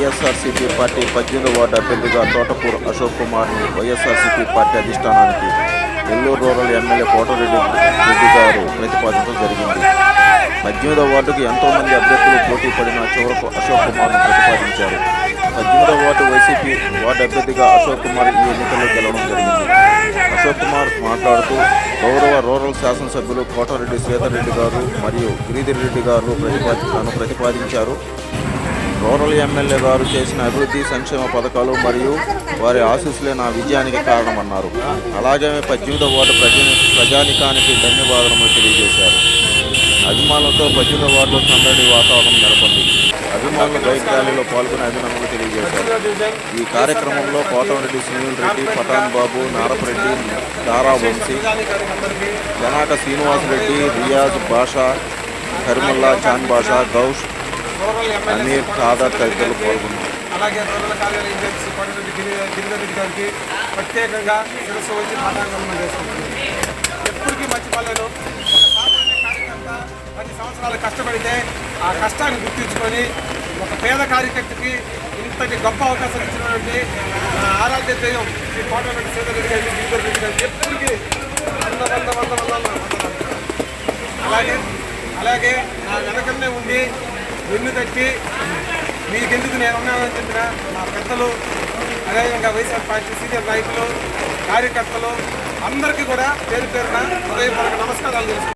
YSRCP party 18వ ward అభ్యర్థిగా తోటకూరు అశోక్ కుమార్ని YSRCP party అధిష్టానానికి నెల్లూరు రూరల్ ఎమ్మెల్యే కోటరెడ్డి గారు ప్రతిపాదించడం జరిగింది. 18వ వార్డుకు ఎంతోమంది అభ్యర్థులు పోటీ పడిన చివరకు అశోక్ కుమార్ను ప్రతిపాదించారు. 18వ వార్డు వైసీపీ వార్డు అభ్యర్థిగా అశోక్ కుమార్ ఈ ఎన్నికల్లో గెలవడం జరిగింది. అశోక్ కుమార్ మాట్లాడుతూ గౌరవ రూరల్ శాసనసభ్యులు కోటారెడ్డి శ్వేతారెడ్డి గారు మరియు గిరిధర్ రెడ్డి గారు ప్రతిపాదించారు. రూరల్ ఎమ్మెల్యే గారు చేసిన అభివృద్ధి సంక్షేమ పథకాలు మరియు వారి ఆశీస్సులే నా విజయానికి కారణమన్నారు. అలాగే 18వ వార్డు ప్రజానికానికి ధన్యవాదాలు తెలియజేశారు. అభిమానులతో 18వ వార్డులో సందడి వాతావరణం నెలకొంది. అభిమానులు బైక్ ర్యాలీలో పాల్గొని అభినందనలు తెలియజేశారు. ఈ కార్యక్రమంలో కోటమిరెడ్డి సునీల్ రెడ్డి, పఠాన్ బాబు, నారపరెడ్డి, దారా వంశీ, జనాక శ్రీనివాసరెడ్డి, రియాజ్ బాషా, కరిముల్లా, చాన్ బాషా, గౌష్, అమీర్, ఖాదర్ తదితరులు పాల్గొన్నారు. అలాగే రూరల్ కార్యాలయం ఇన్ఛార్జి కోటరెడ్డి గిరిధర్ రెడ్డి గారికి ప్రత్యేకంగా శిరస్సు వచ్చి మాట్లాడుతున్నాం చేసుకుంటున్నాం. ఎప్పటికీ మర్చిపోలేను. ఒక సామాన్య కార్యకర్త 10 సంవత్సరాలు కష్టపడితే ఆ కష్టాన్ని గుర్తించుకొని ఒక పేద కార్యకర్తకి ఇంతటి గొప్ప అవకాశం ఇచ్చినటువంటి ఆరాధ్య దైవం శ్రీ కోటరెడ్డి శ్వేతారెడ్డి గారికి, గిరిధర్ రెడ్డి గారికి ఎప్పటికీ అలాగే నా వెనకనే ఉండి వెన్ను తట్టి మీకెందుకు నేను ఉన్నానని చెప్పిన మా పెద్దలు, అదేవిధంగా వైఎస్ఆర్ పార్టీ సీనియర్ నాయకులు, కార్యకర్తలు అందరికీ కూడా పేరు పేరున హృదయపూర్వక నమస్కారాలు తెలుసు.